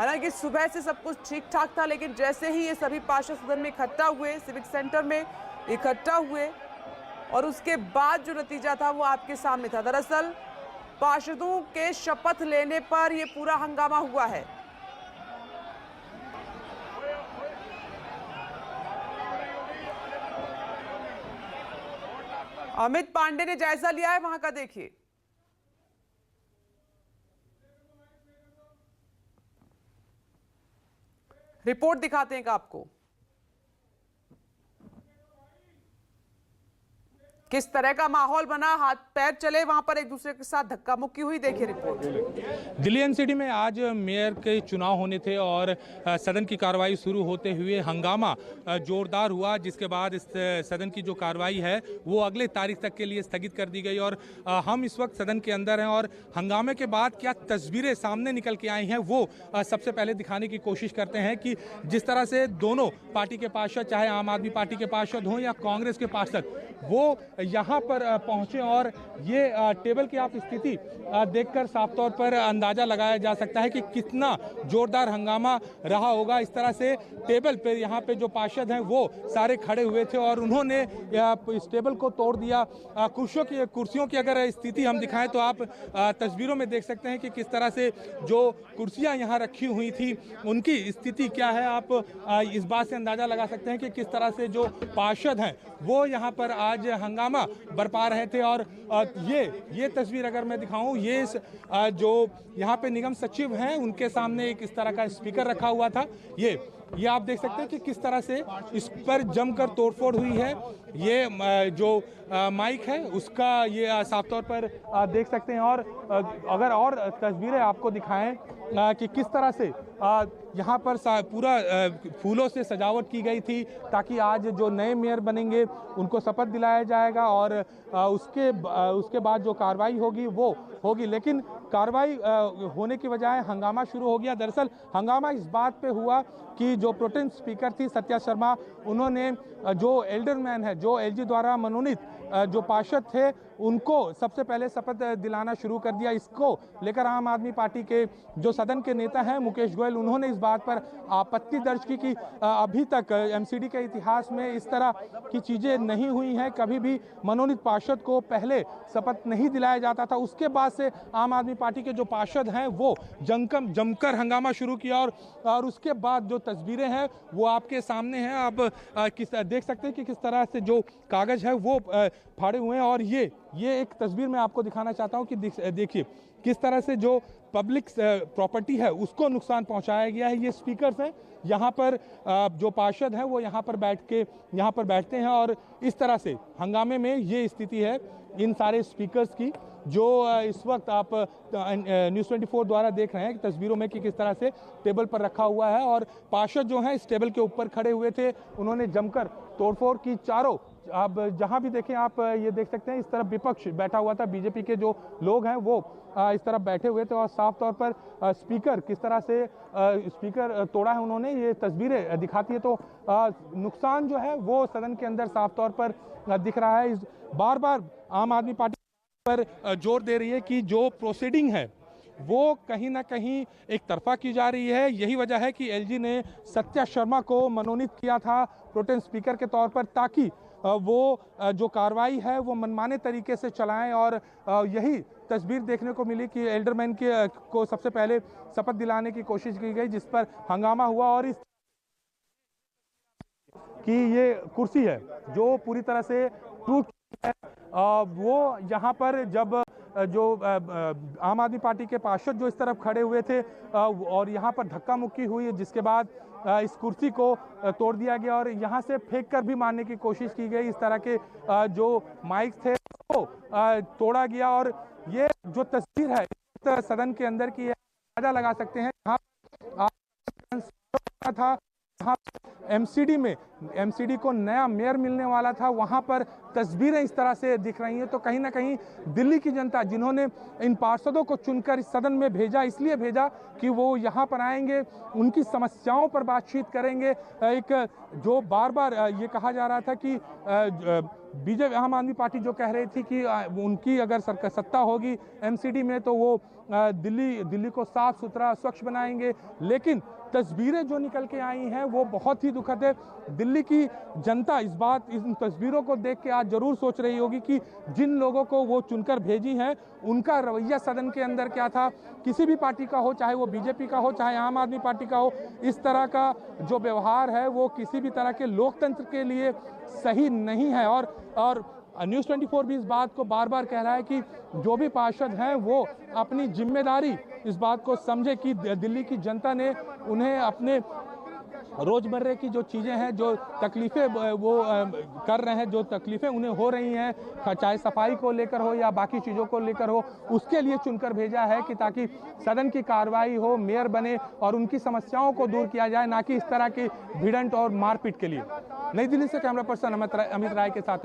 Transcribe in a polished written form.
हालांकि सुबह से सब कुछ ठीक ठाक था, लेकिन जैसे ही ये सभी पार्षद सदन में इकट्ठा हुए, सिविक सेंटर में इकट्ठा हुए, और उसके बाद जो नतीजा था वो आपके सामने था। दरअसल पार्षदों के शपथ लेने पर ये पूरा हंगामा हुआ है। अमित पांडे ने जायजा लिया है वहां का, देखिए। रिपोर्ट दिखाते हैं आपको किस तरह का माहौल बना, हाथ पैर चले, वहां पर एक दूसरे के साथ धक्का मुक्की हुई। देखिए रिपोर्ट। दिल्ली एनसीडी में आज मेयर के चुनाव होने थे और सदन की कार्रवाई शुरू होते हुए हंगामा जोरदार हुआ, जिसके बाद इस सदन की जो कार्रवाई है वो अगले तारीख तक के लिए स्थगित कर दी गई। और हम इस वक्त सदन के अंदर हैं और हंगामे के बाद क्या तस्वीरें सामने निकल के आई हैं वो सबसे पहले दिखाने की कोशिश करते हैं कि जिस तरह से दोनों पार्टी के पार्षद, चाहे आम आदमी पार्टी के पार्षद हों या कांग्रेस के पार्षद, वो यहाँ पर पहुंचे और ये टेबल की आप स्थिति देखकर साफ तौर पर अंदाजा लगाया जा सकता है कि कितना जोरदार हंगामा रहा होगा। इस तरह से टेबल पर यहाँ पे जो पार्षद हैं वो सारे खड़े हुए थे और उन्होंने इस टेबल को तोड़ दिया। कुर्सियों की अगर स्थिति हम दिखाएं तो आप तस्वीरों में देख सकते हैं कि किस तरह से जो कुर्सियां यहाँ रखी हुई थी उनकी स्थिति क्या है। आप इस बात से अंदाजा लगा सकते हैं कि किस तरह से जो पार्षद हैं वो यहाँ पर आज हंगामा बरपा रहे थे। और ये तस्वीर अगर मैं दिखाऊं, ये जो यहाँ पे निगम सचिव हैं उनके सामने एक इस तरह का स्पीकर रखा हुआ था। ये आप देख सकते हैं कि किस तरह से इस पर जमकर तोड़फोड़ हुई है। ये जो माइक है उसका ये साफ तौर पर देख सकते हैं। और अगर और तस्वीरें आपको दिखाएं कि किस तरह से यहाँ पर पूरा फूलों से सजावट की गई थी ताकि आज जो नए मेयर बनेंगे उनको शपथ दिलाया जाएगा और उसके बाद जो कार्रवाई होगी वो होगी। लेकिन कार्रवाई होने की बजाय हंगामा शुरू हो गया। दरअसल हंगामा इस बात पे हुआ कि जो प्रोटेम स्पीकर थी सत्या शर्मा, उन्होंने जो एल्डरमैन है, जो एलजी द्वारा मनोनीत जो पार्षद थे, उनको सबसे पहले शपथ दिलाना शुरू कर दिया। इसको लेकर आम आदमी पार्टी के जो सदन के नेता हैं मुकेश गोयल, उन्होंने इस बात पर आपत्ति दर्ज की कि अभी तक एमसीडी के इतिहास में इस तरह की चीज़ें नहीं हुई हैं। कभी भी मनोनीत पार्षद को पहले शपथ नहीं दिलाया जाता था। उसके बाद से आम आदमी पार्टी के जो पार्षद हैं वो जमकर हंगामा शुरू किया। और उसके बाद जो तस्वीरें हैं वो आपके सामने हैं। आप देख सकते हैं कि किस तरह से जो कागज है वो फाड़े हुए हैं। और ये एक तस्वीर मैं आपको दिखाना चाहता हूं कि देखिए किस तरह से जो पब्लिक प्रॉपर्टी है उसको नुकसान पहुंचाया गया है। ये स्पीकर्स हैं, यहाँ पर जो पार्षद हैं वो यहाँ पर बैठते हैं और इस तरह से हंगामे में ये स्थिति है इन सारे स्पीकर्स की, जो इस वक्त आप न्यूज़ 24 द्वारा देख रहे हैं कि तस्वीरों में कि किस तरह से टेबल पर रखा हुआ है। और पार्षद जो हैं इस टेबल के ऊपर खड़े हुए थे, उन्होंने जमकर तोड़फोड़ की। चारों आप जहां भी देखें आप ये देख सकते हैं इस तरफ विपक्ष बैठा हुआ था, बीजेपी के जो लोग हैं वो इस तरफ बैठे हुए थे। और साफ तौर पर स्पीकर किस तरह से स्पीकर तोड़ा है उन्होंने, ये तस्वीरें दिखाती है। तो नुकसान जो है वो सदन के अंदर साफ तौर पर दिख रहा है। बार बार आम आदमी पार्टी पर जोर दे रही है कि जो प्रोसीडिंग है वो कहीं ना कहीं एक तरफा की जा रही है। यही वजह है कि एलजी ने सत्या शर्मा को मनोनीत किया था प्रोटेम स्पीकर के तौर पर, ताकि वो जो कार्रवाई है वो मनमाने तरीके से चलाएं। और यही तस्वीर देखने को मिली कि एल्डरमैन को सबसे पहले शपथ दिलाने की कोशिश की गई, जिस पर हंगामा हुआ। और इस कि ये कुर्सी है जो पूरी तरह से टूट है, वो यहाँ पर जब जो आम आदमी पार्टी के पार्षद जो इस तरफ खड़े हुए थे और यहाँ पर धक्का मुक्की हुई, जिसके बाद इस कुर्सी को तोड़ दिया गया और यहाँ से फेंक कर भी मारने की कोशिश की गई। इस तरह के जो माइक थे वो तोड़ा गया। और ये जो तस्वीर है सदन के अंदर की, अंदाजा लगा सकते हैं जहाँ था, जहाँ एमसीडी को नया मेयर मिलने वाला था, वहां पर तस्वीरें इस तरह से दिख रही हैं। तो कहीं ना कहीं दिल्ली की जनता, जिन्होंने इन पार्षदों को चुनकर इस सदन में भेजा, इसलिए भेजा कि वो यहाँ पर आएंगे, उनकी समस्याओं पर बातचीत करेंगे। एक जो बार बार ये कहा जा रहा था कि बीजेपी आम आदमी पार्टी जो कह रही थी कि उनकी अगर सत्ता होगी एमसीडी में तो वो दिल्ली को साफ सुथरा स्वच्छ बनाएंगे, लेकिन तस्वीरें जो निकल के आई हैं वो बहुत ही दुखद है। दिल्ली की जनता इन तस्वीरों को देख के आज जरूर सोच रही होगी कि जिन लोगों को वो चुनकर भेजी हैं उनका रवैया सदन के अंदर क्या था। किसी भी पार्टी का हो, चाहे वो बीजेपी का हो चाहे आम आदमी पार्टी का हो, इस तरह का जो व्यवहार है वो किसी भी तरह के लोकतंत्र के लिए सही नहीं है। और न्यूज़ 24 भी इस बात को बार बार कह रहा है कि जो भी पार्षद हैं वो अपनी जिम्मेदारी इस बात को समझे कि दिल्ली की जनता ने उन्हें अपने रोजमर्रे की जो चीज़ें हैं, जो तकलीफ़ें वो कर रहे हैं, जो तकलीफ़ें उन्हें हो रही हैं, चाहे सफाई को लेकर हो या बाकी चीज़ों को लेकर हो, उसके लिए चुनकर भेजा है कि ताकि सदन की कार्रवाई हो, मेयर बने और उनकी समस्याओं को दूर किया जाए, ना कि इस तरह की भिड़ंत और मारपीट के लिए। नई दिल्ली से कैमरा पर्सन अमित राय के साथ